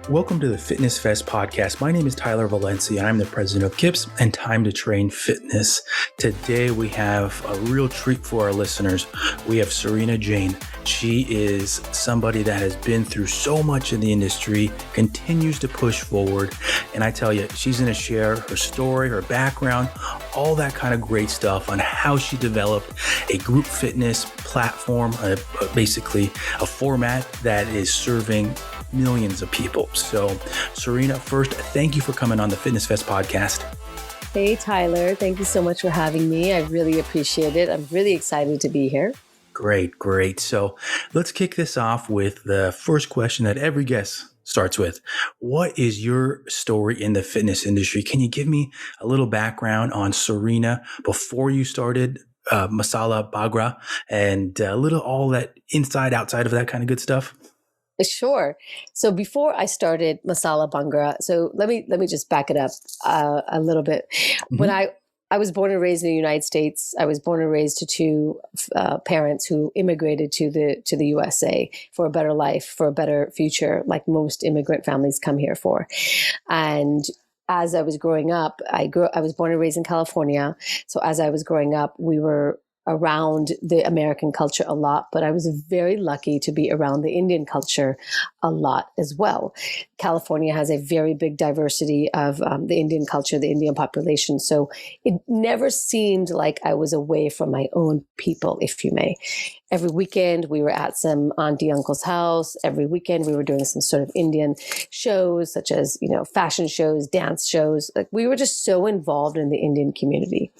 Welcome to the FitnessFest Podcast. My name is Tyler Valencia. I'm the president of KIPS and Time to Train Fitness. Today we have a real treat for our listeners. We have Sarina Jain. She is somebody that has been through so much in the industry, continues to push forward. And I tell you, she's going to share her story, her background, all that kind of great stuff on how she developed a group fitness platform, basically a format that is serving millions of people. So Sarina, first, thank you for coming on the FitnessFest Podcast. Hey, Tyler. Thank you so much for having me. I really appreciate it. I'm really excited to be here. Great. So let's kick this off with the first question that every guest starts with. What is your story in the fitness industry? Can you give me a little background on Sarina before you started Masala Bhangra and a little all that inside, outside of that kind of good stuff? Sure. So before I started Masala Bhangra, so let me just back it up a little bit. Mm-hmm. When I was born and raised in the United States, I was born and raised to two parents who immigrated to the USA for a better life, for a better future, like most immigrant families come here for. And as I was growing up, I was born and raised in California. So as I was growing up, we were around the American culture a lot, but I was very lucky to be around the Indian culture a lot as well. California has a very big diversity of the Indian culture, the Indian population. So it never seemed like I was away from my own people, if you may. Every weekend we were at some auntie uncle's house. Every weekend we were doing some sort of Indian shows, such as, fashion shows, dance shows. Like we were just so involved in the Indian community.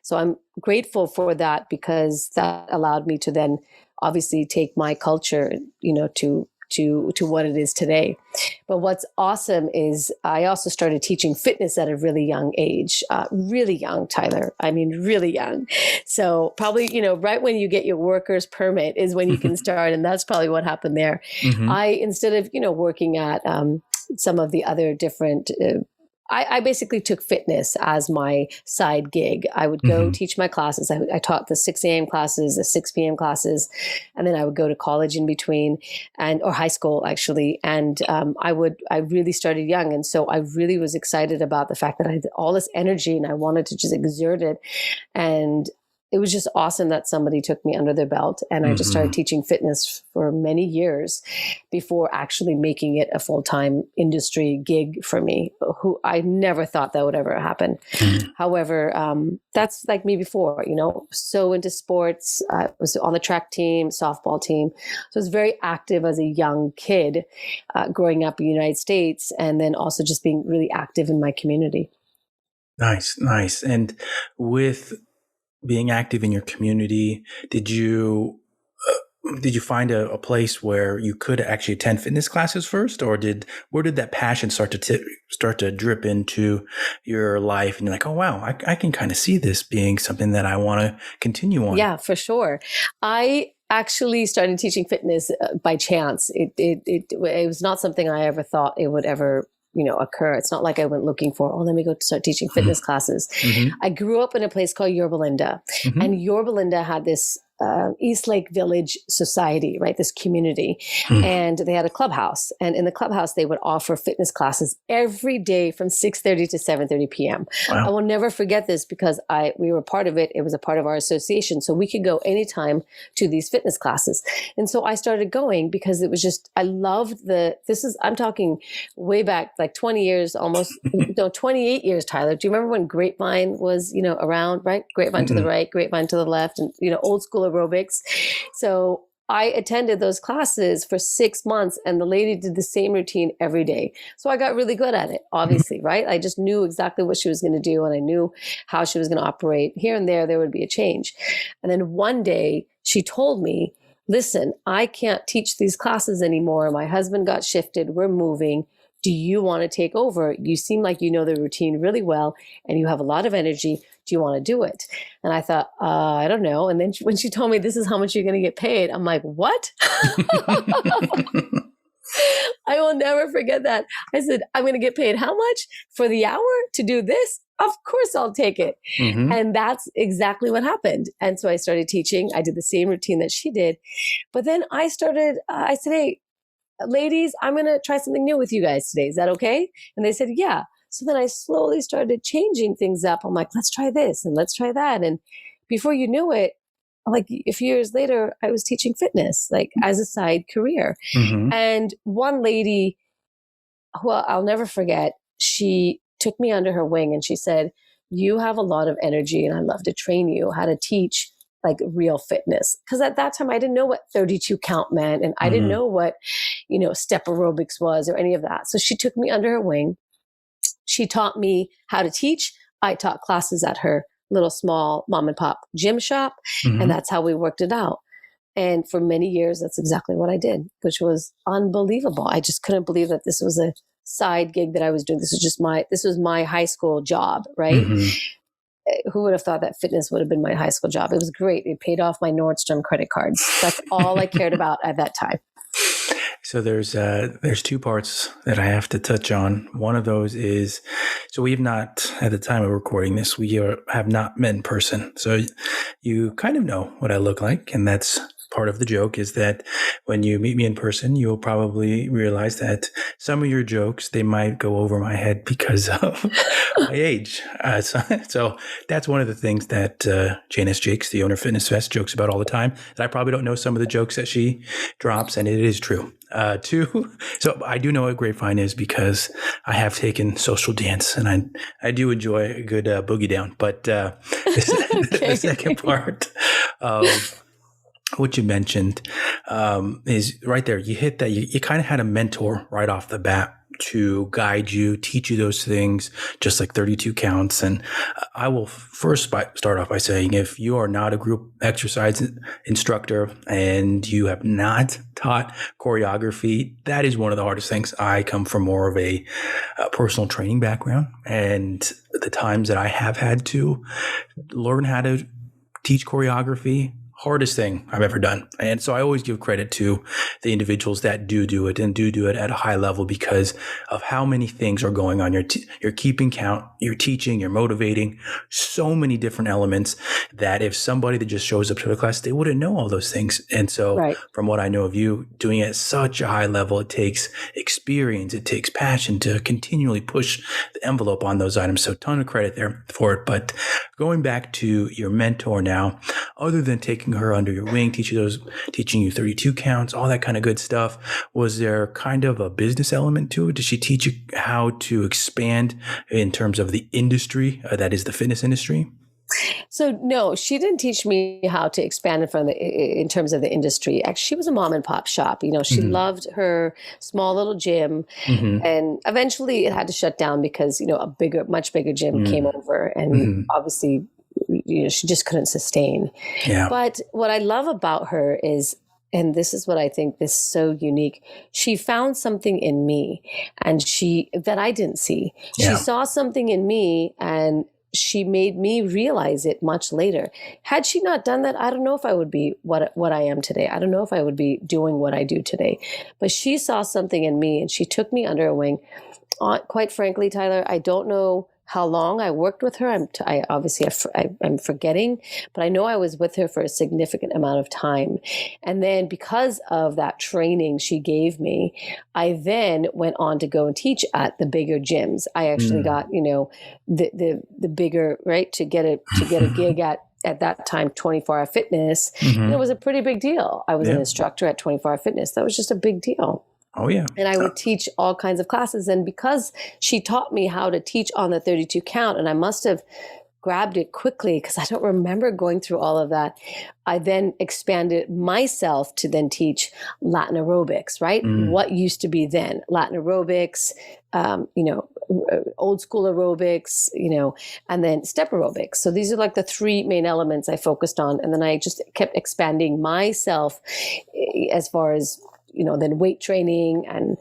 So I'm grateful for that because that allowed me to then obviously take my culture, to what it is today. But what's awesome is I also started teaching fitness at a really young age, really young, Tyler. I mean, really young. So probably, right when you get your worker's permit is when you can start. And that's probably what happened there. Mm-hmm. Instead of, working at some of the other different I basically took fitness as my side gig. I would go teach my classes. I taught the 6 a.m. classes, the 6 p.m. classes, and then I would go to college in between or high school actually. And I really started young. And so I really was excited about the fact that I had all this energy and I wanted to just exert it. And it was just awesome that somebody took me under their belt and I just started teaching fitness for many years before actually making it a full-time industry gig for me, who I never thought that would ever happen. However, that's like me before, so into sports. I was on the track team, softball team. So I was very active as a young kid growing up in the United States and then also just being really active in my community. Nice. And with being active in your community, did you find a place where you could actually attend fitness classes first, or where did that passion start to drip into your life? And you're like, oh wow, I can kind of see this being something that I want to continue on. Yeah, for sure. I actually started teaching fitness by chance. It was not something I ever thought it would ever occur. It's not like I went looking for, let me go start teaching fitness classes. I grew up in a place called Yorba Linda, and Yorba Linda had this East Lake Village Society, right? This community. And they had a clubhouse. And in the clubhouse, they would offer fitness classes every day from 6:30 to 7:30 p.m. Wow. I will never forget this because we were part of it. It was a part of our association. So we could go anytime to these fitness classes. And so I started going because it was just, I loved I'm talking way back, like 20 years, almost, 28 years, Tyler. Do you remember when Grapevine was, around, right? Grapevine to the right, Grapevine to the left, and, old school aerobics. So I attended those classes for 6 months and the lady did the same routine every day. So I got really good at it, obviously, right? I just knew exactly what she was going to do and I knew how she was going to operate. Here and there would be a change. And then one day she told me, listen, I can't teach these classes anymore. My husband got shifted. We're moving. Do you want to take over? You seem like you know the routine really well and you have a lot of energy. Do you want to do it? And I thought, I don't know. And then when she told me this is how much you're going to get paid, I'm like, what? I will never forget that. I said, I'm going to get paid how much for the hour to do this? Of course I'll take it. And that's exactly what happened. And so I started teaching. I did the same routine that she did. But then I said, hey, ladies, I'm going to try something new with you guys today. Is that okay? And they said, yeah. So then I slowly started changing things up. I'm like, let's try this and let's try that. And before you knew it, like a few years later, I was teaching fitness, like as a side career. Mm-hmm. And one lady who I'll never forget, she took me under her wing and she said, you have a lot of energy and I'd love to train you how to teach like real fitness. Because at that time I didn't know what 32 count meant. And I didn't know what, step aerobics was or any of that. So she took me under her wing. She taught me how to teach. I taught classes at her little small mom and pop gym shop. Mm-hmm. And that's how we worked it out. And for many years, that's exactly what I did, which was unbelievable. I just couldn't believe that this was a side gig that I was doing. This was my high school job, right? Mm-hmm. Who would have thought that fitness would have been my high school job? It was great. It paid off my Nordstrom credit cards. That's all I cared about at that time. So there's two parts that I have to touch on. One of those is, so we've not, at the time of recording this, have not met in person. So you kind of know what I look like. And that's part of the joke, is that when you meet me in person, you'll probably realize that some of your jokes, they might go over my head because of my age. So that's one of the things that Jane Jakes, the owner of FitnessFest, jokes about all the time, that I probably don't know some of the jokes that she drops, and it is true. Two, so I do know what grapevine is because I have taken social dance, and I do enjoy a good boogie down. But the second part of what you mentioned is right there. You hit that. You kind of had a mentor right off the bat to guide you, teach you those things, just like 32 counts. And I will first start off by saying, if you are not a group exercise instructor and you have not taught choreography, that is one of the hardest things. I come from more of a personal training background, and the times that I have had to learn how to teach choreography, hardest thing I've ever done. And so I always give credit to the individuals that do it and do it at a high level because of how many things are going on. You're keeping count, you're teaching, you're motivating, so many different elements that if somebody that just shows up to the class, they wouldn't know all those things. And so From what I know of you, doing it at such a high level, it takes experience, it takes passion to continually push the envelope on those items. So ton of credit there for it. But going back to your mentor now, other than taking her under your wing, teaching you 32 counts, all that kind of good stuff, was there kind of a business element to it? Did she teach you how to expand in terms of the industry, that is the fitness industry? So no, she didn't teach me how to expand in terms of the industry. Actually, she was a mom and pop shop. She loved her small little gym, and eventually it had to shut down because much bigger gym came over, and obviously she just couldn't sustain. Yeah. But what I love about her is, and this is what I think is so unique, she found something in me and that I didn't see. Yeah. She saw something in me and she made me realize it much later. Had she not done that, I don't know if I would be what I am today. I don't know if I would be doing what I do today. But she saw something in me and she took me under her wing. Quite frankly, Tyler, I don't know how long I worked with her. I'm forgetting, but I know I was with her for a significant amount of time. And then because of that training she gave me, I then went on to go and teach at the bigger gyms. I actually got, the bigger, right, to get a gig at that time, 24-Hour Fitness. It was a pretty big deal. I was an instructor at 24-Hour Fitness. That was just a big deal. Oh, yeah. And I would teach all kinds of classes. And because she taught me how to teach on the 32 count, and I must have grabbed it quickly because I don't remember going through all of that, I then expanded myself to then teach Latin aerobics, right? What used to be then Latin aerobics, old school aerobics, and then step aerobics. So these are like the three main elements I focused on. And then I just kept expanding myself as far as then weight training and,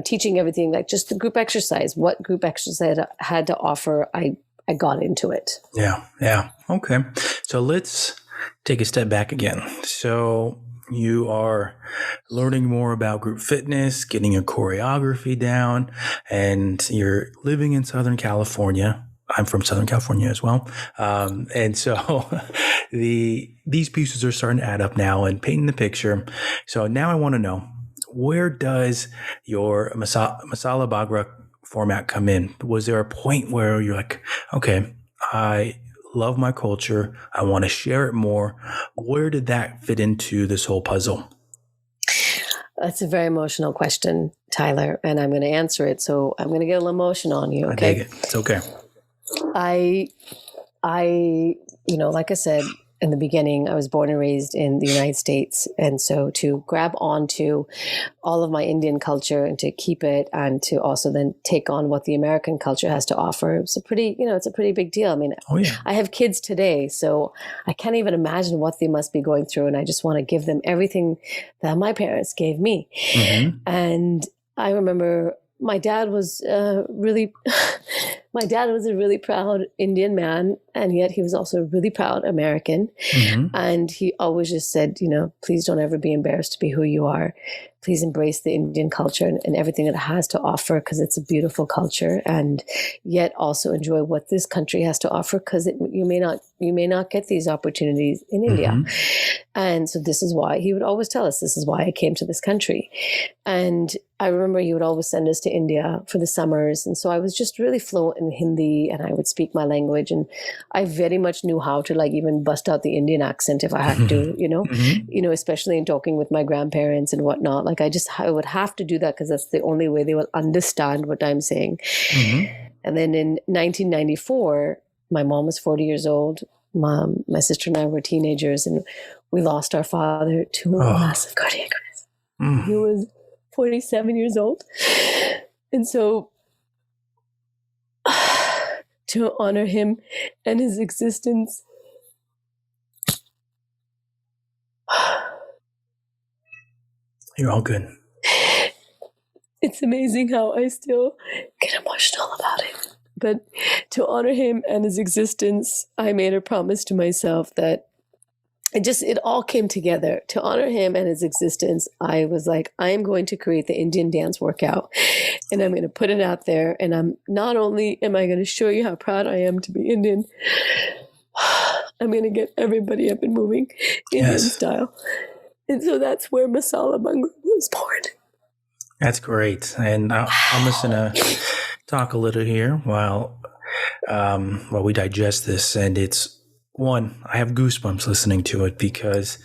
teaching everything, like just the group exercise, what group exercise had to offer. I got into it. Yeah. Yeah. Okay. So let's take a step back again. So you are learning more about group fitness, getting your choreography down, and you're living in Southern California. I'm from Southern California as well. And so these pieces are starting to add up now and painting the picture. So now I want to know, where does your Masala Bhangra format come in? Was there a point where you're like, okay, I love my culture, I want to share it more? Where did that fit into this whole puzzle? That's a very emotional question, Tyler, and I'm going to answer it. So I'm going to get a little emotional on you. Okay. I dig it. It's okay. I, like I said in the beginning, I was born and raised in the United States. And so to grab onto all of my Indian culture and to keep it and to also then take on what the American culture has to offer, it's a pretty big deal. I mean, I have kids today, so I can't even imagine what they must be going through. And I just want to give them everything that my parents gave me. Mm-hmm. And I remember my dad was a really proud Indian man, and yet he was also a really proud American. Mm-hmm. And he always just said, please don't ever be embarrassed to be who you are. Please embrace the Indian culture and everything it has to offer, because it's a beautiful culture, and yet also enjoy what this country has to offer, because you may not get these opportunities in India. Mm-hmm. And so this is why he would always tell us, this is why I came to this country. And I remember he would always send us to India for the summers. And so I was just really fluent in Hindi, and I would speak my language. And I very much knew how to even bust out the Indian accent if I had to, mm-hmm. Especially in talking with my grandparents and whatnot. I would have to do that, because that's the only way they will understand what I'm saying. Mm-hmm. And then in 1994, my mom was 40 years old. My sister and I were teenagers, and we lost our father to a massive cardiac arrest. Mm. He was 47 years old. And so to honor him and his existence, you're all good. It's amazing how I still get emotional about it. But to honor him and his existence, I made a promise to myself that it all came together. To honor him and his existence, I was like, I am going to create the Indian dance workout, and I'm going to put it out there. And I'm not only am I going to show you how proud I am to be Indian, I'm going to get everybody up and moving Indian style. And so that's where Masala Bhangra was born. That's great. And I'm just going to talk a little here while we digest this. And it's one, I have goosebumps listening to it, because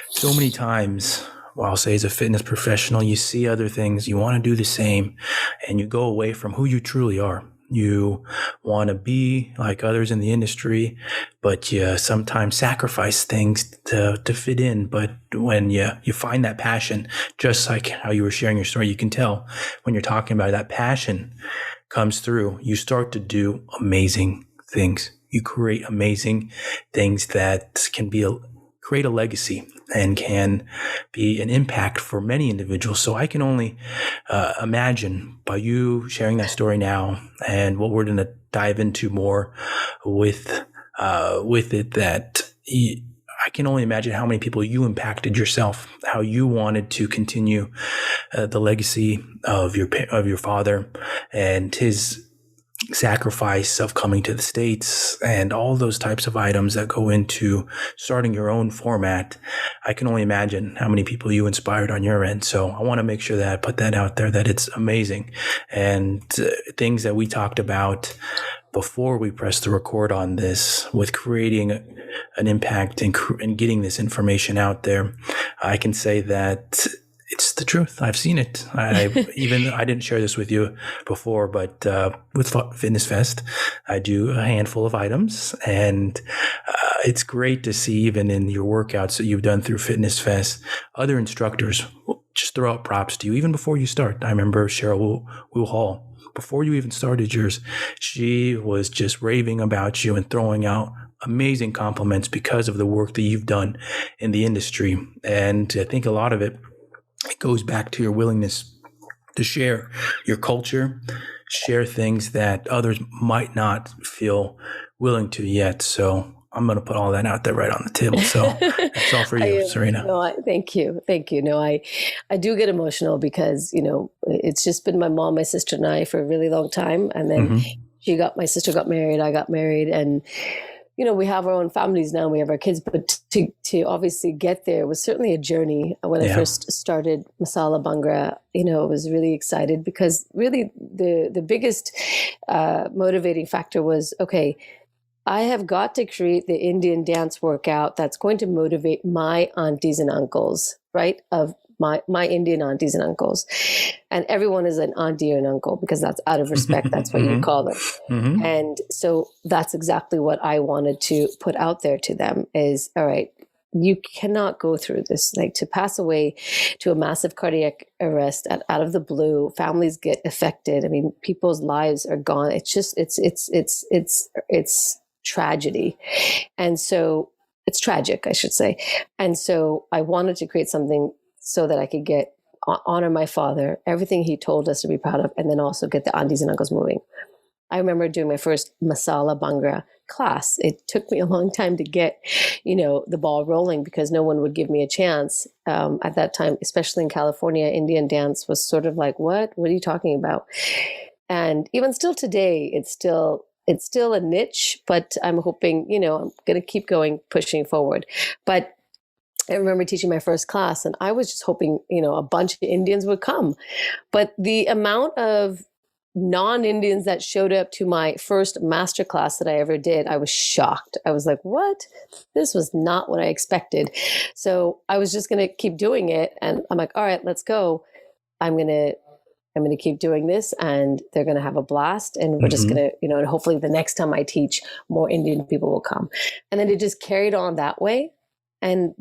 so many times, I'll say as a fitness professional, you see other things, you want to do the same, and you go away from who you truly are. You want to be like others in the industry, but you sometimes sacrifice things to fit in. But when you find that passion, just like how you were sharing your story, you can tell when you're talking about it, that passion comes through. You start to do amazing things. You create amazing things that can create a legacy and can be an impact for many individuals. So I can only imagine, by you sharing that story now and what we're going to dive into more with it, that I can only imagine how many people you impacted yourself, how you wanted to continue the legacy of your father and his sacrifice of coming to the States and all those types of items that go into starting your own format. I can only imagine how many people you inspired on your end. So I want to make sure that I put that out there, that it's amazing. And things that we talked about before we pressed the record on this, with creating an impact and getting this information out there, I can say that it's the truth. I've seen it. I didn't share this with you before, but with FitnessFest, I do a handful of items, and it's great to see, even in your workouts that you've done through FitnessFest, other instructors will just throw out props to you even before you start. I remember Cheryl Wu Hall, before you even started yours, she was just raving about you and throwing out amazing compliments because of the work that you've done in the industry. And I think a lot of it goes back to your willingness to share your culture, share things that others might not feel willing to yet. So I'm going to put all that out there right on the table. So that's all for you, Sarina. No, thank you. Thank you. No, I do get emotional because, it's just been my mom, my sister, and I for a really long time. And then my sister got married, I got married. And we have our own families now, we have our kids, but to obviously get there was certainly a journey. When I first started Masala Bhangra, I was really excited because really the biggest motivating factor was, okay, I have got to create the Indian dance workout that's going to motivate my aunties and uncles, right? Of my Indian aunties and uncles. And everyone is an auntie or an uncle because that's out of respect. That's what you call them. Mm-hmm. And so that's exactly what I wanted to put out there to them is, all right, you cannot go through this, like to pass away to a massive cardiac arrest out of the blue. Families get affected. I mean, people's lives are gone. It's just, it's tragedy. And so it's tragic, I should say. And so I wanted to create something so that I could honor my father, everything he told us to be proud of, and then also get the aunties and uncles moving. I remember doing my first Masala Bhangra class. It took me a long time to get, the ball rolling because no one would give me a chance. At that time, especially in California, Indian dance was sort of like, what are you talking about? And even still today, it's still a niche, but I'm hoping, I'm going to keep going, pushing forward. But I remember teaching my first class and I was just hoping, a bunch of Indians would come. But the amount of non-Indians that showed up to my first master class that I ever did, I was shocked. I was like, what? This was not what I expected. So I was just going to keep doing it. And I'm like, all right, let's go. I'm going to keep doing this and they're going to have a blast. And we're just going to, and hopefully the next time I teach, more Indian people will come. And then it just carried on that way. And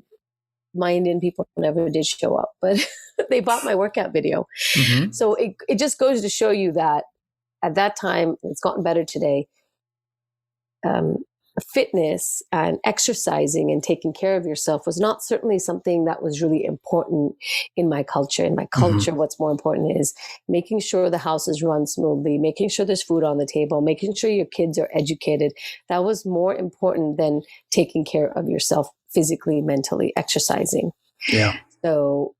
my Indian people never did show up, but they bought my workout video. Mm-hmm. So it just goes to show you that at that time, it's gotten better today. Fitness and exercising and taking care of yourself was not certainly something that was really important in my culture. In my culture, what's more important is making sure the house is run smoothly, making sure there's food on the table, making sure your kids are educated. That was more important than taking care of yourself physically, mentally, exercising. Yeah. So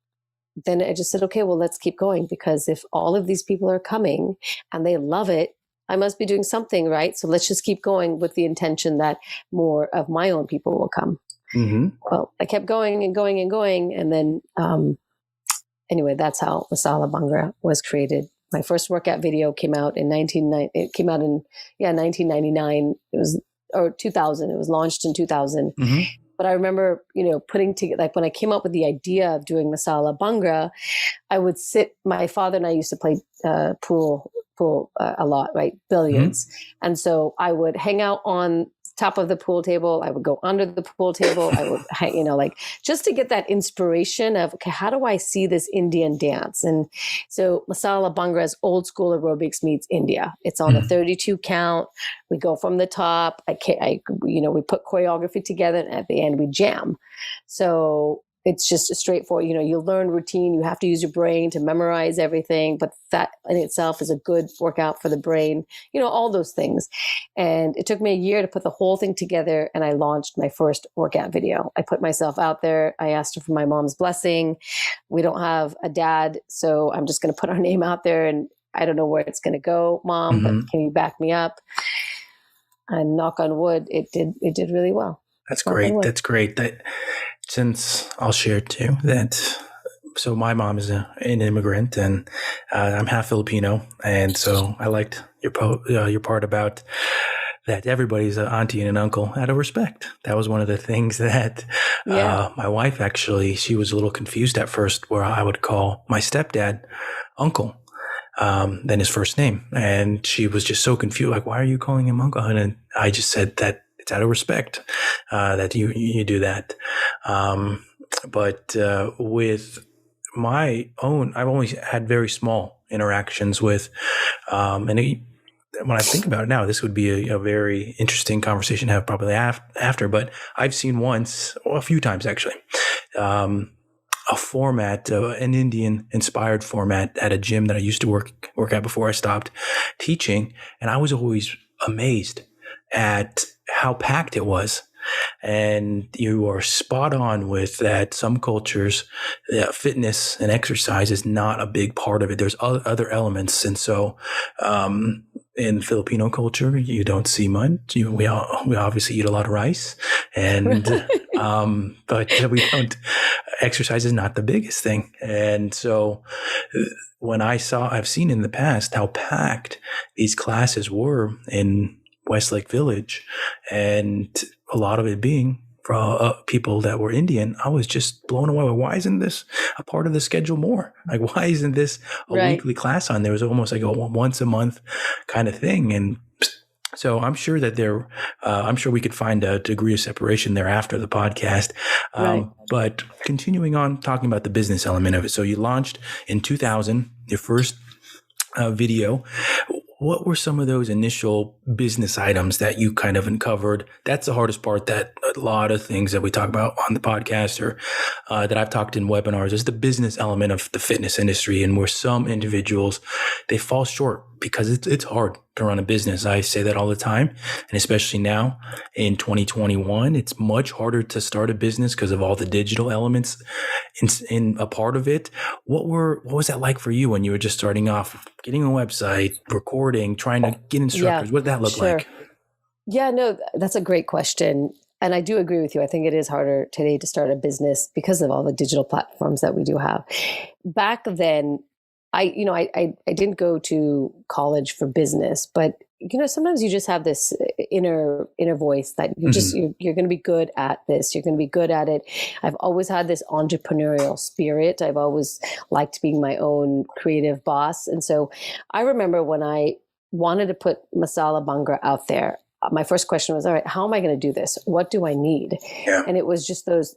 then I just said, okay, well, let's keep going because if all of these people are coming and they love it, I must be doing something right. So let's just keep going with the intention that more of my own people will come. Mm-hmm. Well, I kept going and going and going. And then anyway, that's how Masala Bhangra was created. My first workout video came out in 1999. It was, or 2000. It was launched in 2000. Mm-hmm. But I remember, putting together, like when I came up with the idea of doing Masala Bhangra, I would my father and I used to play pool a lot, right? Billiards. Mm-hmm. And so I would hang out on top of the pool table. I would go under the pool table. I would, just to get that inspiration of, okay, how do I see this Indian dance? And so Masala Bhangra is old school aerobics meets India. It's on a 32 count. We go from the top. We put choreography together and at the end we jam. So it's just a straightforward, you learn routine. You have to use your brain to memorize everything, but that in itself is a good workout for the brain, all those things. And it took me a year to put the whole thing together. And I launched my first workout video. I put myself out there. I asked her for my mom's blessing. We don't have a dad, so I'm just going to put our name out there and I don't know where it's going to go, Mom, but can you back me up? And knock on wood, it did really well. That's great. That's great. Since I'll share too so my mom is an immigrant and I'm half Filipino. And so I liked your part about that everybody's an auntie and an uncle out of respect. That was one of the things that my wife actually, she was a little confused at first where I would call my stepdad uncle. Than his first name. And she was just so confused, like, why are you calling him uncle? And I just said that it's out of respect that you do that. But with my own, I've only had very small interactions with, when I think about it now, this would be a very interesting conversation to have probably after, but I've seen a few times actually, a format, an Indian inspired format at a gym that I used to work at before I stopped teaching. And I was always amazed at how packed it was. And you are spot on with that. Some cultures, fitness and exercise is not a big part of it. There's other elements. And so, in Filipino culture, you don't see much. We obviously eat a lot of rice, and but we don't. Exercise is not the biggest thing, and so when I've seen in the past how packed these classes were in Westlake Village, and a lot of it being for people that were Indian, I was just blown away. Why isn't this a part of the schedule more? Like, why isn't this a weekly class on there? It was almost like a once a month kind of thing. And so I'm sure that I'm sure we could find a degree of separation there after the podcast. But continuing on talking about the business element of it. So you launched in 2000, your first video. What were some of those initial business items that you kind of uncovered? That's the hardest part, that a lot of things that we talk about on the podcast or that I've talked in webinars is the business element of the fitness industry, and where some individuals, they fall short because it's hard to run a business. I say that all the time. And especially now in 2021, it's much harder to start a business because of all the digital elements in a part of it. What was that like for you when you were just starting off, getting a website, recording, trying to get instructors? What did that look like? Yeah, no, that's a great question. And I do agree with you. I think it is harder today to start a business because of all the digital platforms that we do have. Back then, I didn't go to college for business, but sometimes you just have this inner voice that you're going to be good at this. You're going to be good at it. I've always had this entrepreneurial spirit. I've always liked being my own creative boss. And so I remember when I wanted to put Masala Bhangra out there, my first question was, all right, how am I going to do this? What do I need? Yeah. And it was just those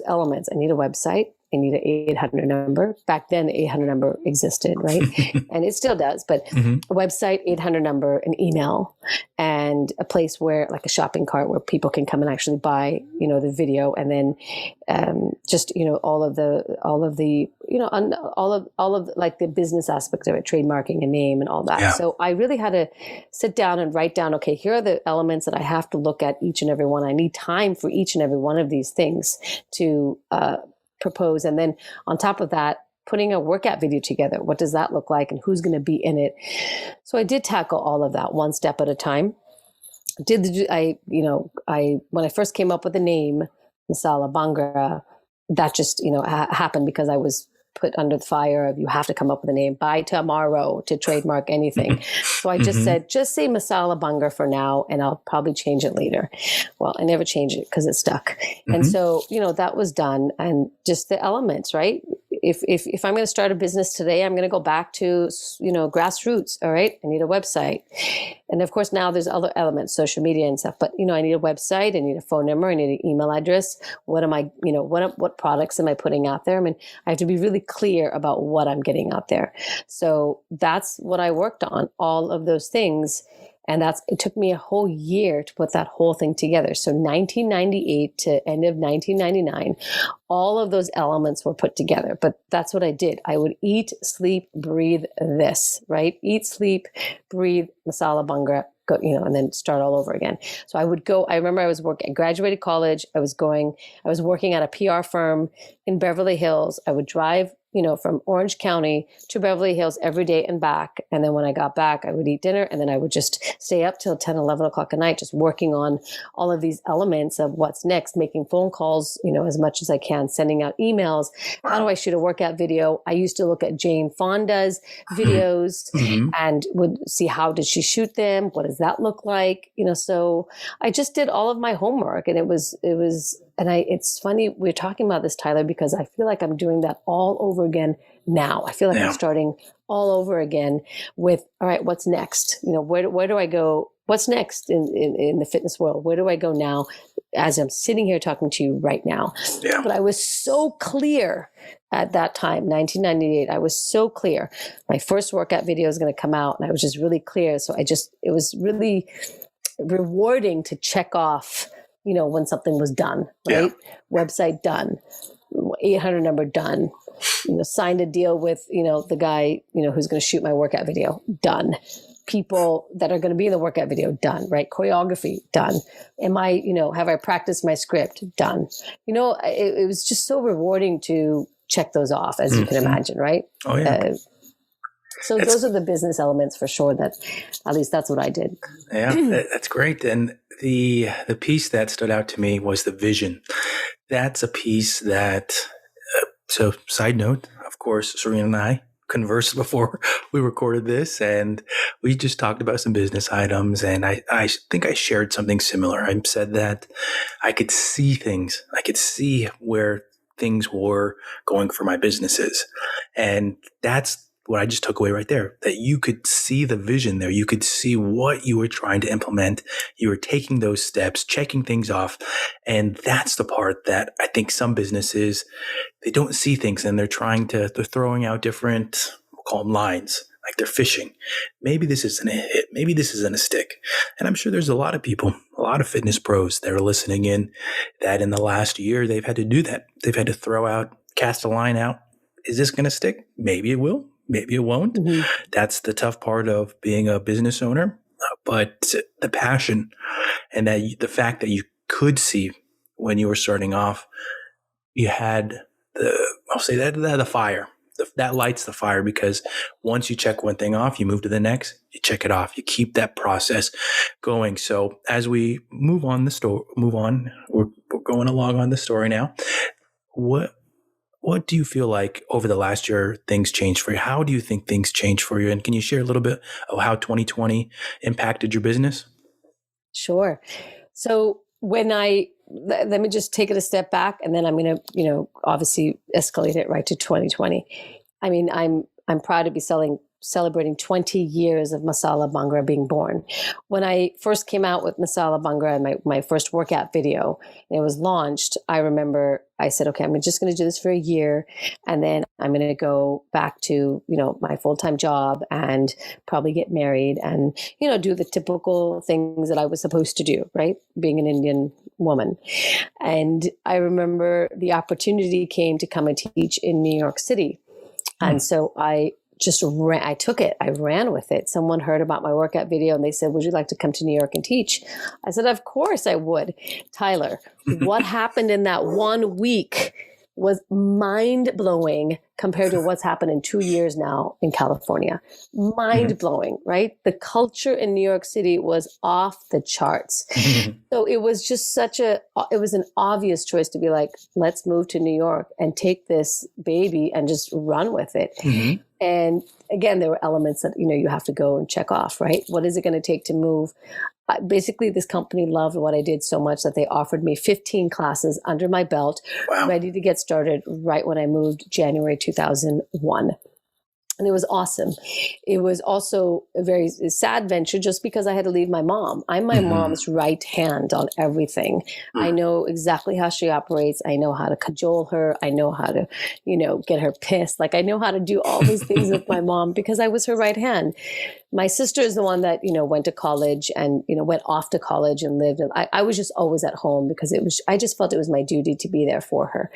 elements. I need a website. I need an 800 number. Back then, the 800 number existed, right? And it still does. But a website, 800 number, an email, and a place where, like a shopping cart, where people can come and actually buy, the video, and then all of like the business aspect of it, trademarking a name and all that. Yeah. So I really had to sit down and write down, okay, here are the elements that I have to look at each and every one. I need time for each and every one of these things to propose. And then on top of that, putting a workout video together. What does that look like and who's going to be in it? So I did tackle all of that one step at a time. When I first came up with the name Masala Bhangra, that just, happened because I was put under the fire of, you have to come up with a name by tomorrow to trademark anything. So I just said, just say Masala Bhangra for now, and I'll probably change it later. Well, I never changed it because it stuck. And so, that was done. And just the elements, right? If I'm going to start a business today, I'm going to go back to, grassroots. All right. I need a website. And of course, now there's other elements, social media and stuff, but, I need a website, I need a phone number, I need an email address. What products am I putting out there? I mean, I have to be really clear about what I'm getting out there. So that's what I worked on, all of those things. And it took me a whole year to put that whole thing together. So 1998 to end of 1999, all of those elements were put together. But that's what I did. I would eat, sleep, breathe this, right? Eat, sleep, breathe, Masala Bhangra, go, and then start all over again. So I would go, I remember I graduated college. I was working at a PR firm in Beverly Hills. I would drive from Orange County to Beverly Hills every day and back. And then when I got back, I would eat dinner, and then I would just stay up till 10, 11 o'clock at night, just working on all of these elements of what's next, making phone calls, as much as I can, sending out emails. How do I shoot a workout video? I used to look at Jane Fonda's videos and would see, how did she shoot them? What does that look like? So I just did all of my homework, and it's funny we're talking about this, Tyler, because I feel like I'm doing that all over again now. I feel like I'm starting all over again with, all right, what's next? Where do I go? What's next in the fitness world? Where do I go now as I'm sitting here talking to you right now? Yeah. But I was so clear at that time, 1998, I was so clear. My first workout video is going to come out, and I was just really clear. So it was really rewarding to check off, when something was done, right? Yeah. Website done, 800 number done, signed a deal with, the guy, who's going to shoot my workout video, done. People that are going to be in the workout video, done, right? Choreography, done. Have I practiced my script? Done. It was just so rewarding to check those off, as you can imagine, right? Oh, yeah. So those are the business elements for sure. That at least that's what I did. Yeah, that's great. And the piece that stood out to me was the vision. That's a piece that, so side note, of course, Sarina and I conversed before we recorded this, and we just talked about some business items. And I think I shared something similar. I said that I could see things. I could see where things were going for my businesses. And that's what I just took away right there, that you could see the vision there. You could see what you were trying to implement. You were taking those steps, checking things off. And that's the part that I think some businesses, they don't see things, and they're throwing out different, we'll call them lines, like they're fishing. Maybe this isn't a hit. Maybe this isn't a stick. And I'm sure there's a lot of people, a lot of fitness pros that are listening in, that in the last year, they've had to do that. They've had to cast a line out. Is this going to stick? Maybe it will. Maybe it won't. Mm-hmm. That's the tough part of being a business owner. But the passion and the fact that you could see when you were starting off, you had the fire. That lights the fire, because once you check one thing off, you move to the next, you check it off, you keep that process going. So as we move on, we're going along on the story now. What do you feel like over the last year things changed for you? How do you think things changed for you? And can you share a little bit of how 2020 impacted your business? Sure. So let me just take it a step back, and then I'm going to, obviously escalate it right to 2020. I mean, I'm proud to be celebrating 20 years of Masala Bhangra being born. When I first came out with Masala Bhangra and my first workout video, and it was launched, I remember I said, okay, I'm just going to do this for a year, and then I'm going to go back to, my full-time job and probably get married and, do the typical things that I was supposed to do, right? Being an Indian woman. And I remember the opportunity came to come and teach in New York City. And so I took it. I ran with it. Someone heard about my workout video and they said, would you like to come to New York and teach? I said, of course I would. Tyler, what happened in that 1 week was mind-blowing compared to what's happened in 2 years now in California. Mind-blowing, right? The culture in New York City was off the charts. So it was just it was an obvious choice to be like, let's move to New York and take this baby and just run with it. Mm-hmm. And again, there were elements that, you have to go and check off, right? What is it going to take to move? Basically, this company loved what I did so much that they offered me 15 classes under my belt, ready to get started right when I moved January 2001. And it was awesome. It was also a very sad venture just because I had to leave my mom. I'm my mom's right hand on everything. I know exactly how she operates. I know how to cajole her. I know how to, get her pissed. Like I know how to do all these things with my mom because I was her right hand. My sister is the one that, went to college and, went off to college and lived. And I was just always at home because I just felt it was my duty to be there for her.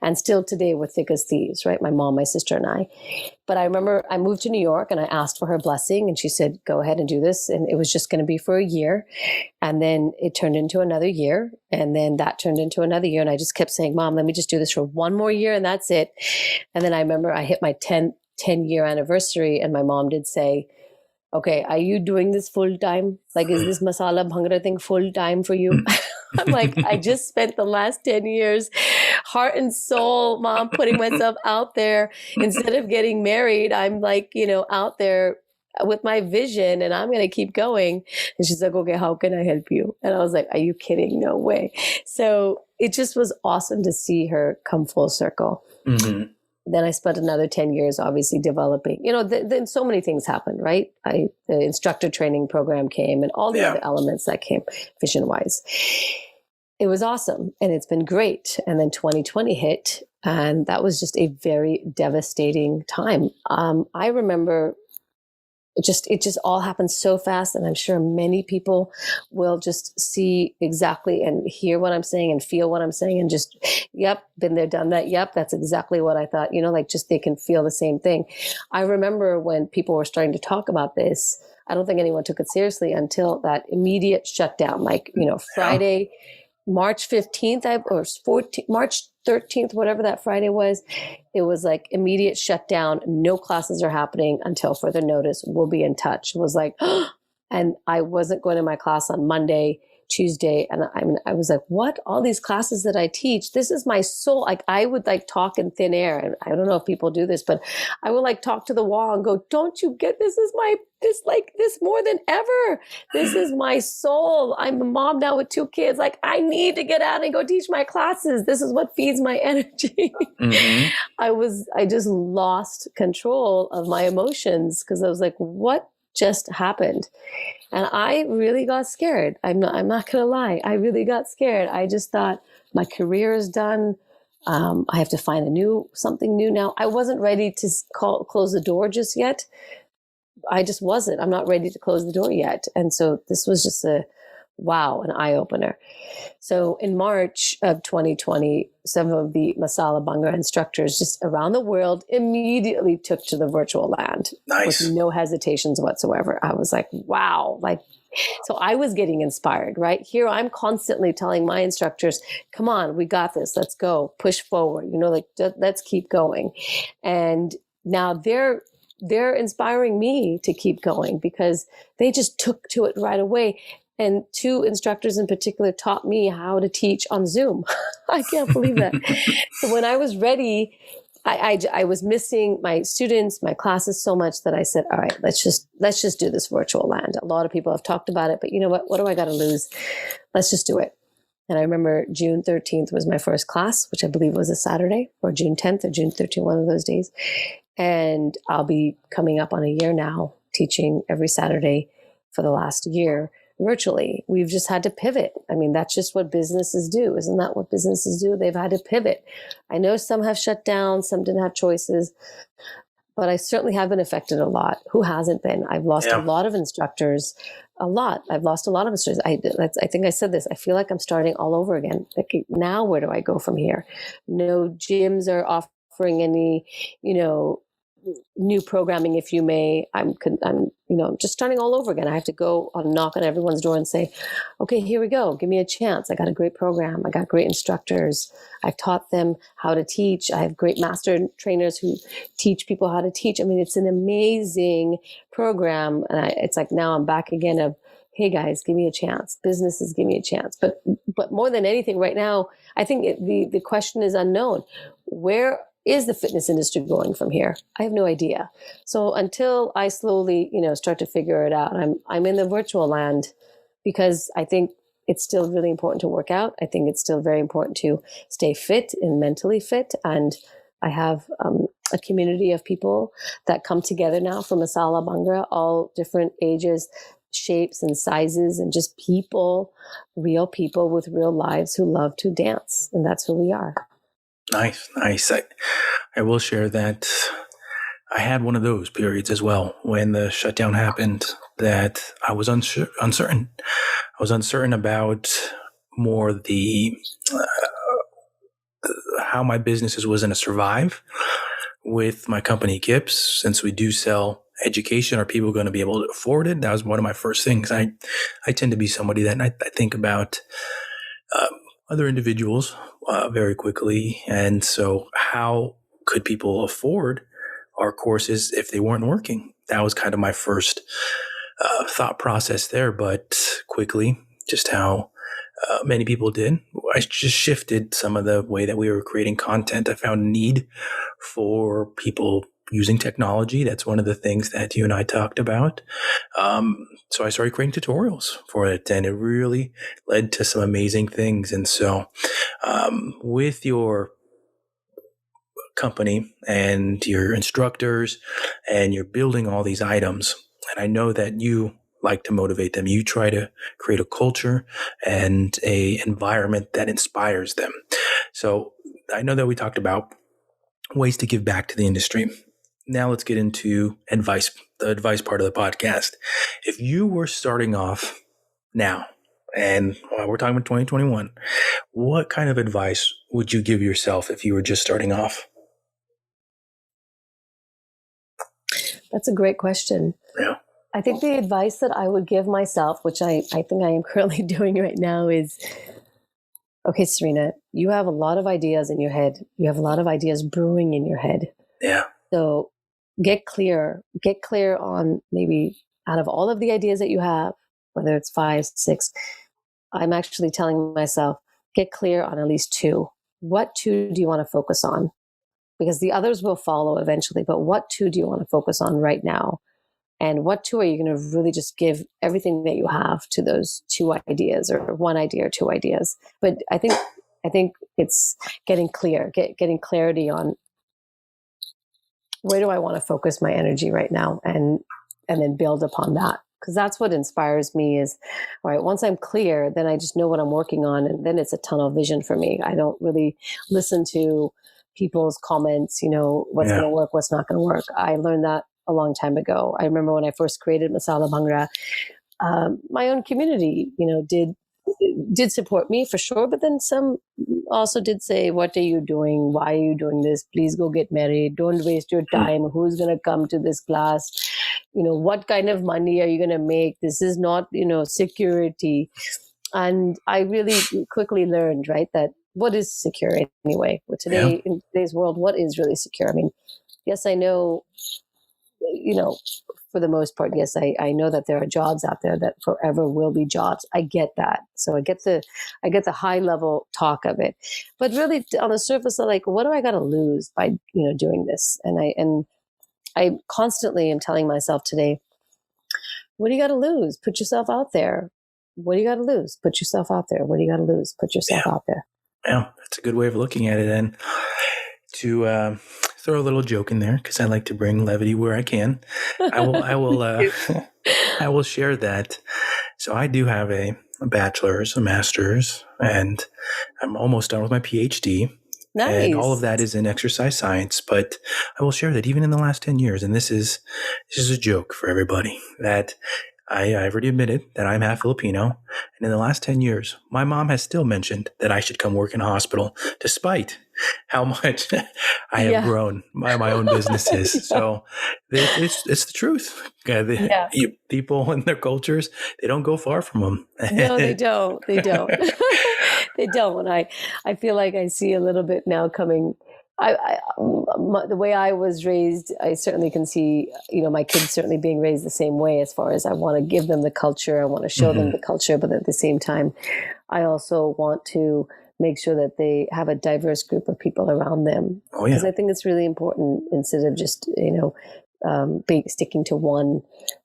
And still today we're thick as thieves, right? My mom, my sister and I. But I remember I moved to New York and I asked for her blessing and she said, go ahead and do this. And it was just going to be for a year. And then it turned into another year. And then that turned into another year. And I just kept saying, Mom, let me just do this for one more year and that's it. And then I remember I hit my 10-year anniversary and my mom did say, okay, are you doing this full time? Like, is this Masala Bhangra thing full time for you? I'm like, I just spent the last 10 years, heart and soul, Mom, putting myself out there. Instead of getting married, I'm like, out there with my vision and I'm going to keep going. And she's like, okay, how can I help you? And I was like, are you kidding? No way. So it just was awesome to see her come full circle. Mm-hmm. Then I spent another 10 years, obviously developing, then so many things happened, right? The instructor training program came and all the other elements that came vision wise. It was awesome. And it's been great. And then 2020 hit and that was just a very devastating time. I remember it just all happened so fast. And I'm sure many people will just see exactly and hear what I'm saying and feel what I'm saying and just, yep, been there, done that. Yep, that's exactly what I thought, just they can feel the same thing. I remember when people were starting to talk about this, I don't think anyone took it seriously until that immediate shutdown, like, Friday, March 15th, or 14th, March 13th, whatever that Friday was, it was like immediate shutdown. No classes are happening until further notice. We'll be in touch. It was like, and I wasn't going to my class on Monday, Tuesday. And I was like, what? All these classes that I teach, this is my soul. Like I would like talk in thin air. And I don't know if people do this, but I would like talk to the wall and go, don't you get, this more than ever. This is my soul. I'm a mom now with 2 kids. Like I need to get out and go teach my classes. This is what feeds my energy. Mm-hmm. I just lost control of my emotions because I was like, what just happened? And I really got scared. I'm not going to lie. I really got scared. I just thought my career is done. I have to find something new now. I wasn't ready to close the door just yet. I just wasn't. I'm not ready to close the door yet. And so this was just an eye opener. So in March of 2020, some of the Masala Bhangra instructors just around the world immediately took to the virtual land. Nice. With no hesitations whatsoever. I was like, wow. So I was getting inspired, right? Here I'm constantly telling my instructors, come on, we got this. Let's go, push forward, let's keep going. And now they're inspiring me to keep going because they just took to it right away. And 2 instructors in particular taught me how to teach on Zoom. I can't believe that. So when I was ready, I was missing my students, my classes so much that I said, all right, let's just do this virtual land. A lot of people have talked about it, but you know what do I got to lose? Let's just do it. And I remember June 13th was my first class, which I believe was a Saturday, or June 10th or June 13th, one of those days. And I'll be coming up on a year now, teaching every Saturday for the last year virtually. We've just had to pivot. I mean, that's just what businesses do. Isn't that what businesses do? They've had to pivot. I know some have shut down, some didn't have choices, but I certainly have been affected a lot. Who hasn't been? I've lost a lot of instructors, a lot. I've lost a lot of instructors. I think I said this. I feel like I'm starting all over again. Like now, where do I go from here? No gyms are offering any, new programming, if you may. I'm just starting all over again. I have to go knock on everyone's door and say, okay, here we go. Give me a chance. I got a great program. I got great instructors. I've taught them how to teach. I have great master trainers who teach people how to teach. I mean, it's an amazing program. And it's like, now I'm back again of, hey guys, give me a chance. Businesses, give me a chance. But more than anything right now, I think the question is unknown. Where is the fitness industry going from here? I have no idea. So until I slowly, start to figure it out, I'm in the virtual land because I think it's still really important to work out. I think it's still very important to stay fit and mentally fit. And I have a community of people that come together now from Masala Bhangra, all different ages, shapes and sizes, and just real people with real lives who love to dance. And that's who we are. Nice. I will share that I had one of those periods as well when the shutdown happened that I was uncertain. I was uncertain about more the how my businesses was going to survive with my company Kips, since we do sell education. Are people going to be able to afford it? That was one of my first things. I tend to be somebody that I think about other individuals very quickly. And so how could people afford our courses if they weren't working? That was kind of my first thought process there. But quickly, just how many people did, I just shifted some of the way that we were creating content. I found a need for people using technology. That's one of the things that you and I talked about. So I started creating tutorials for it, and it really led to some amazing things. And so with your company and your instructors, and you're building all these items, and I know that you like to motivate them. You try to create a culture and a environment that inspires them. So I know that we talked about ways to give back to the industry. Now let's get into advice, the advice part of the podcast. If you were starting off now, and we're talking about 2021, what kind of advice would you give yourself if you were just starting off? That's a great question. Yeah. I think the advice that I would give myself, which I think I am currently doing right now, is okay, Sarina, you have a lot of ideas in your head. You have a lot of ideas brewing in your head. Yeah. So get clear on maybe out of all of the ideas that you have, whether it's 5, 6, I'm actually telling myself, get clear on at least 2. What 2 do you want to focus on? Because the others will follow eventually, but what 2 do you want to focus on right now? And what 2 are you going to really just give everything that you have to those 2 ideas, or 1 idea or 2 ideas? But I think it's getting clear, getting clarity on where do I want to focus my energy right now, and then build upon that. Because that's what inspires me is, all right, once I'm clear, then I just know what I'm working on. And then it's a tunnel vision for me. I don't really listen to people's comments, what's going to work, what's not going to work. I learned that a long time ago. I remember when I first created Masala Bhangra, my own community, did support me for sure, but then some also did say, what are you doing? Why are you doing this? Please go get married. Don't waste your time. Who's going to come to this class? What kind of money are you going to make? This is not, security. And I really quickly learned, right, that what is secure anyway? In today's world, what is really secure? I mean, yes, I know, for the most part, yes, I know that there are jobs out there that forever will be jobs. I get that. So I get the high level talk of it, but really on the surface, I'm like, what do I got to lose by, doing this? And I constantly am telling myself today, what do you got to lose? Put yourself out there. What do you got to lose? Put yourself out there. What do you got to lose? Put yourself out there. Yeah, that's a good way of looking at it. And to throw a little joke in there, because I like to bring levity where I can. I will share that. So I do have a bachelor's, a master's, and I'm almost done with my PhD. Nice. And all of that is in exercise science. But I will share that even in the last 10 years, and this is a joke for everybody, that I've already admitted that I'm half Filipino. And in the last 10 years, my mom has still mentioned that I should come work in a hospital, despite how much I have grown my own businesses. Yeah. So it's the truth. People and their cultures, they don't go far from them. No, they don't. They don't. They don't. And I feel like I see a little bit now coming. The way I was raised, I certainly can see, my kids certainly being raised the same way, as far as I want to give them the culture. I want to show them the culture, but at the same time, I also want to make sure that they have a diverse group of people around them. Oh, yeah. Because I think it's really important, instead of just, sticking to one.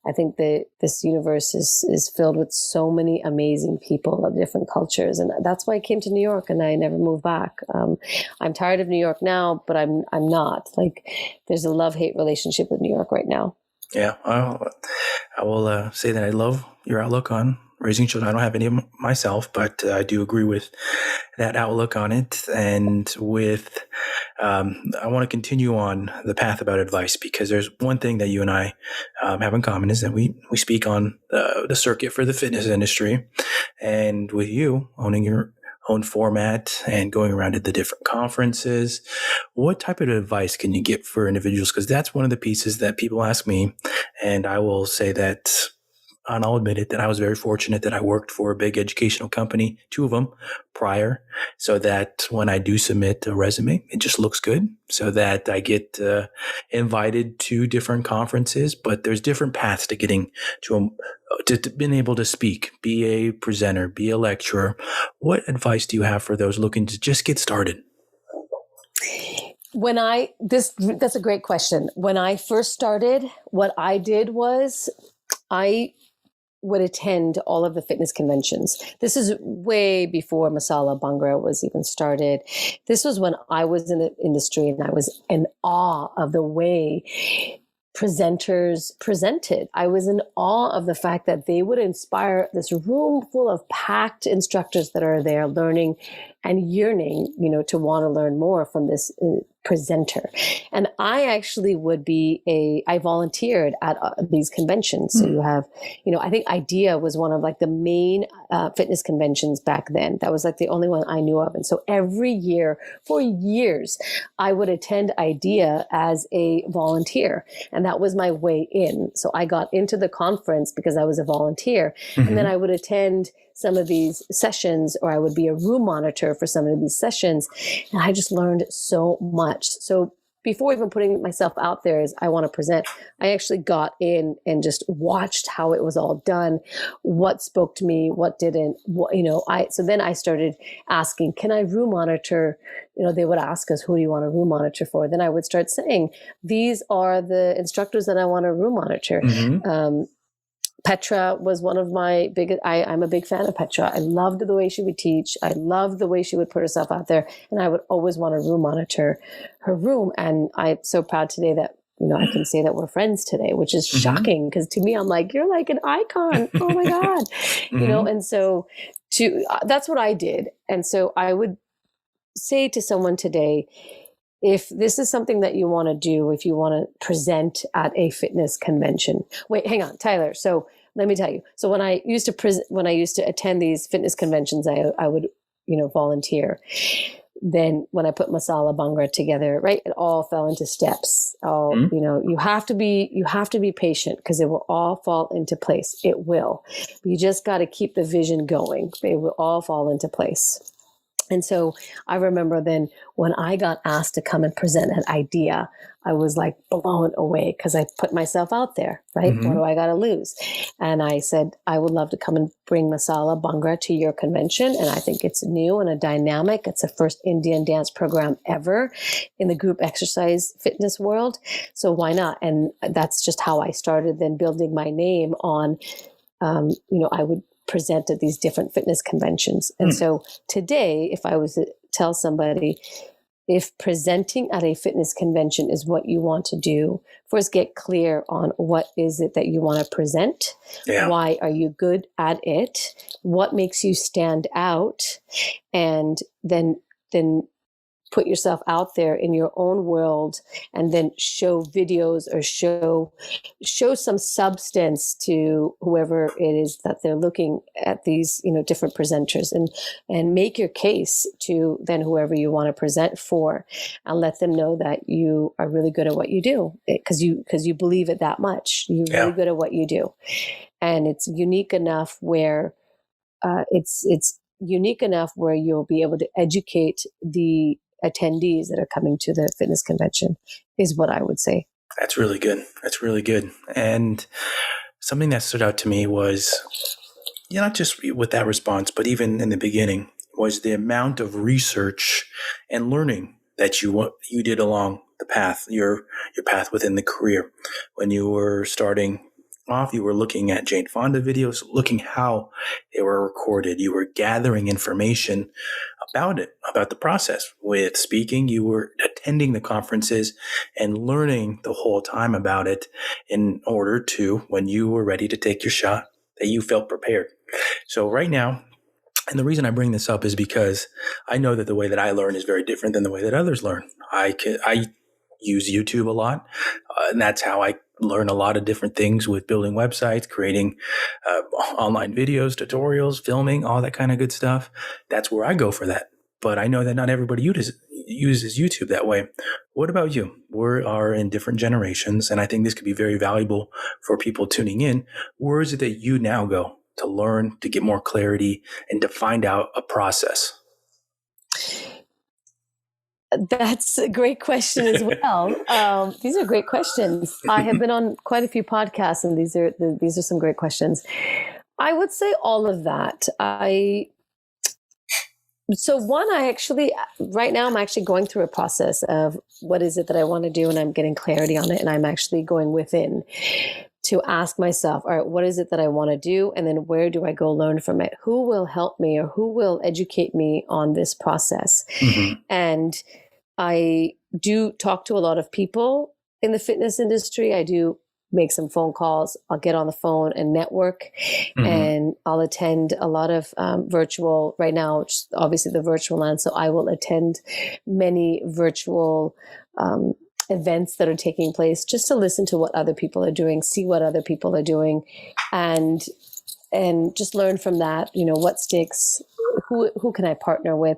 I think that this universe is filled with so many amazing people of different cultures, and that's why I came to New York, and I never moved back. I'm tired of New York now, but I'm not. Like, there's a love-hate relationship with New York right now. Yeah, I will say that I love your outlook on raising children. I don't have any of myself, but I do agree with that outlook on it. And with, I want to continue on the path about advice, because there's one thing that you and I have in common, is that we speak on the circuit for the fitness industry. And with you owning your own format and going around to the different conferences, what type of advice can you give for individuals? Because that's one of the pieces that people ask me. And I will say that, and I'll admit it, that I was very fortunate that I worked for a big educational company, 2 of them prior, so that when I do submit a resume, it just looks good, so that I get invited to different conferences. But there's different paths to getting to being able to speak, be a presenter, be a lecturer. What advice do you have for those looking to just get started? That's a great question. When I first started, what I did was I would attend all of the fitness conventions. This is way before Masala Bhangra was even started. This was when I was in the industry, and I was in awe of the way presenters presented. I was in awe of the fact that they would inspire this room full of packed instructors that are there learning and yearning, to want to learn more from this presenter. And I actually I volunteered at these conventions. So you have, I think IDEA was one of like the main fitness conventions back then. That was like the only one I knew of. And so every year for years, I would attend IDEA as a volunteer. And that was my way in. So I got into the conference because I was a volunteer. And then I would attend some of these sessions, or I would be a room monitor for some of these sessions. And I just learned so much. So before even putting myself out there as I want to present, I actually got in and just watched how it was all done, what spoke to me, what didn't, so then I started asking, can I room monitor? They would ask us, who do you want to room monitor for? Then I would start saying, these are the instructors that I want to room monitor. Mm-hmm. Petra was one of my biggest, I'm a big fan of Petra. I loved the way she would teach. I loved the way she would put herself out there. And I would always want to room monitor her room. And I'm so proud today that, I can say that we're friends today, which is shocking because to me, I'm like, you're like an icon. Oh my God. And so that's what I did. And so I would say to someone today, if this is something that you want to do, if you want to present at a fitness convention, wait, hang on, Tyler. So let me tell you. So when I used to attend these fitness conventions, I would, volunteer. Then when I put Masala Bhangra together, right, it all fell into steps. You have to be patient because it will all fall into place. It will. But you just got to keep the vision going. It will all fall into place. And so I remember then when I got asked to come and present an idea, I was like blown away because I put myself out there, right? What do I got to lose? And I said, I would love to come and bring Masala Bhangra to your convention. And I think it's new and a dynamic. It's the first Indian dance program ever in the group exercise fitness world. So why not? And that's just how I started then building my name on, I would present at these different fitness conventions. And so today, if I was to tell somebody, if presenting at a fitness convention is what you want to do, first get clear on what is it that you want to present. Yeah. Why are you good at it? What makes you stand out? And then put yourself out there in your own world and then show videos or show some substance to whoever it is that they're looking at these, different presenters and make your case to then whoever you want to present for and let them know that you are really good at what you do because you believe it that much. You're really good at what you do. And it's unique enough where it's unique enough where you'll be able to educate the attendees that are coming to the fitness convention is what I would say. That's really good. That's really good. And something that stood out to me was, not just with that response, but even in the beginning, was the amount of research and learning that you did along the path, your path within the career. When you were starting off, you were looking at Jane Fonda videos, looking how they were recorded. You were gathering information about the process. With speaking, you were attending the conferences and learning the whole time about it in order to, when you were ready to take your shot, that you felt prepared. So right now, and the reason I bring this up is because I know that the way that I learn is very different than the way that others learn. I use YouTube a lot, and that's how I learn a lot of different things with building websites, creating online videos, tutorials, filming, all that kind of good stuff. That's where I go for that. But I know that not everybody uses YouTube that way. What about you? We are in different generations, and I think this could be very valuable for people tuning in. Where is it that you now go to learn, to get more clarity, and to find out a process? That's a great question as well. These are great questions. I have been on quite a few podcasts, and these are some great questions. I would say all of that. Right now I'm actually going through a process of what is it that I want to do, and I'm getting clarity on it, and I'm actually going within to ask myself, all right, what is it that I want to do? And then where do I go learn from it? Who will help me or who will educate me on this process? Mm-hmm. And I do talk to a lot of people in the fitness industry. I do make some phone calls. I'll get on the phone and network, and I'll attend a lot of virtual right now, obviously the virtual land. So I will attend many virtual events that are taking place just to listen to what other people are doing, see what other people are doing, and just learn from that, what sticks, who can I partner with?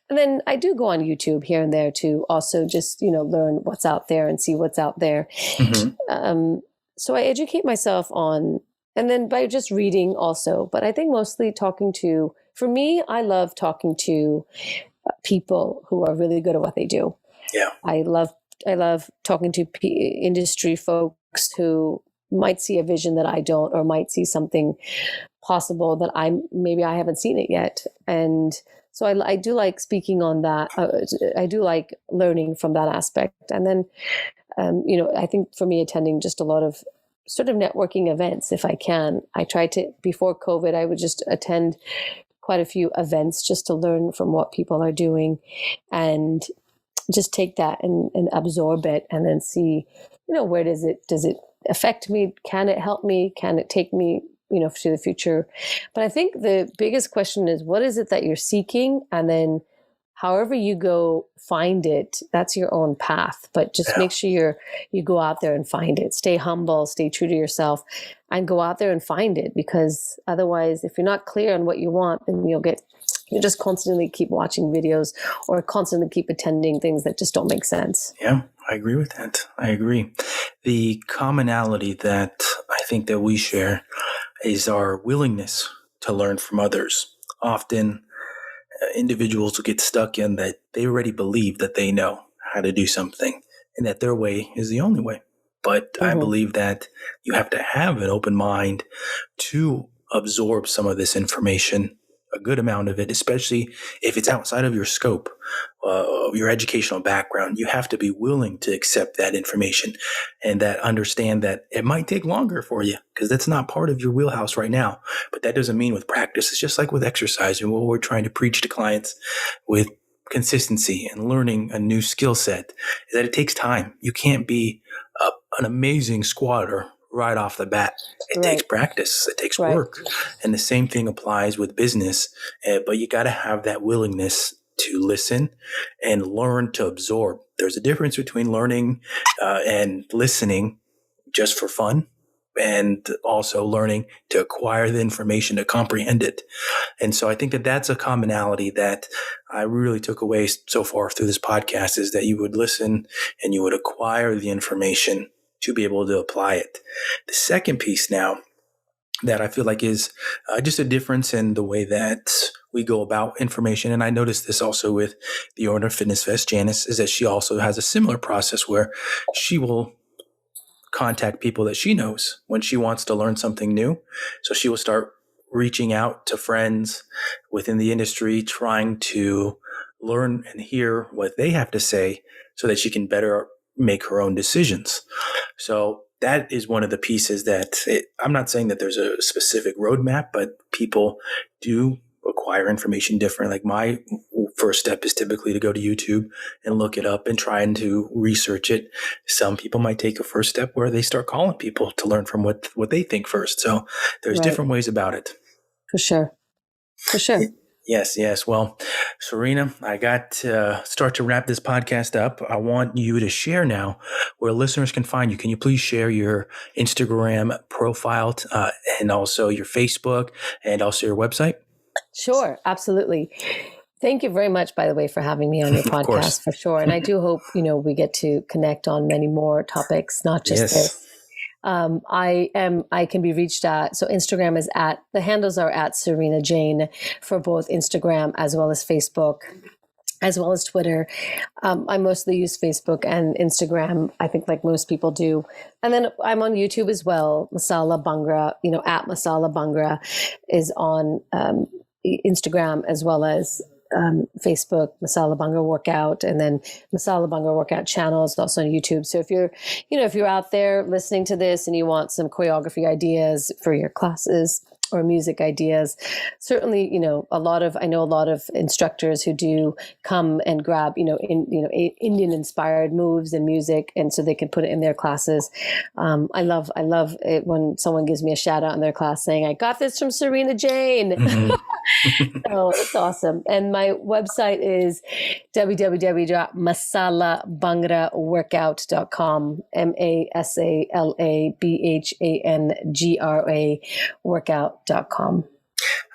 And then I do go on YouTube here and there to also just, learn what's out there and see what's out there. Mm-hmm. So I educate myself on And then by just reading also. But I think mostly for me, I love talking to people who are really good at what they do. Yeah. I love talking to industry folks who might see a vision that I don't, or might see something possible that maybe I haven't seen it yet. And so I do like speaking on that. I do like learning from that aspect. And then, I think for me, attending just a lot of sort of networking events, if I can. I tried to, before COVID, I would just attend quite a few events just to learn from what people are doing and just take that and absorb it, and then see, where does it affect me? Can it help me? Can it take me, to the future? But I think the biggest question is, what is it that you're seeking? And then however you go find it, that's your own path. But just make sure you go out there and find it. Stay humble, stay true to yourself, and go out there and find it. Because otherwise, if you're not clear on what you want, then you just constantly keep watching videos or constantly keep attending things that just don't make sense. Yeah, I agree with that. I agree. The commonality that I think that we share is our willingness to learn from others. Often individuals will get stuck in that they already believe that they know how to do something and that their way is the only way. But I believe that you have to have an open mind to absorb some of this information, a good amount of it, especially if it's outside of your scope, of your educational background. You have to be willing to accept that information and that understand that it might take longer for you because that's not part of your wheelhouse right now. But that doesn't mean with practice. It's just like with exercise and what we're trying to preach to clients with consistency and learning a new skill set is that it takes time. You can't be an amazing squatter right off the bat. It takes practice. It takes work. And the same thing applies with business. But you got to have that willingness to listen and learn to absorb. There's a difference between learning and listening just for fun and also learning to acquire the information to comprehend it. And so I think that that's a commonality that I really took away so far through this podcast, is that you would listen and you would acquire the information to be able to apply it. The second piece now that I feel like is just a difference in the way that we go about information. And I noticed this also with the owner of FitnessFest, Janice, is that she also has a similar process where she will contact people that she knows when she wants to learn something new. So she will start reaching out to friends within the industry, trying to learn and hear what they have to say so that she can better make her own decisions. So that is one of the pieces that I'm not saying that there's a specific roadmap, but people do acquire information different. Like my first step is typically to go to YouTube and look it up and trying to research it. Some people might take a first step where they start calling people to learn from what they think first. So there's different ways about it. For sure. Yes. Well, Sarina, I got to start to wrap this podcast up. I want you to share now where listeners can find you. Can you please share your Instagram profile and also your Facebook and also your website? Sure, absolutely. Thank you very much, by the way, for having me on your podcast, for sure. And I do hope, we get to connect on many more topics, not just this. I can be reached at, so Instagram is the handles are at Sarina Jain for both Instagram as well as Facebook, as well as Twitter. I mostly use Facebook and Instagram, I think, like most people do. And then I'm on YouTube as well. Masala Bhangra, at Masala Bhangra is on Instagram as well as Facebook, Masala Bhangra Workout, and then Masala Bhangra Workout channel is also on YouTube. So if you're out there listening to this and you want some choreography ideas for your classes or music ideas, certainly, I know a lot of instructors who do come and grab, Indian inspired moves and music. And so they can put it in their classes. I love it when someone gives me a shout out in their class saying, I got this from Sarina Jain. Mm-hmm. So it's awesome. And my website is www.masalabhangraworkout.com, MASALABHANGRA workout.com.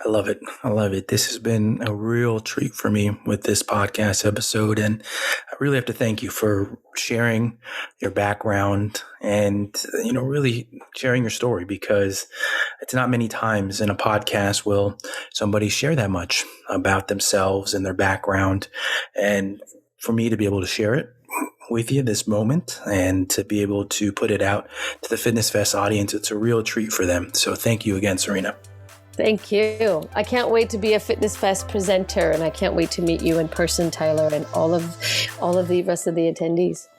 I love it. I love it. This has been a real treat for me with this podcast episode. And I really have to thank you for sharing your background and, really sharing your story, because it's not many times in a podcast will somebody share that much about themselves and their background. And for me to be able to share it with you this moment and to be able to put it out to the Fitness Fest audience, it's a real treat for them. So thank you again, Sarina. Thank you. I can't wait to be a Fitness Fest presenter, and I can't wait to meet you in person, Tyler, and all of the rest of the attendees.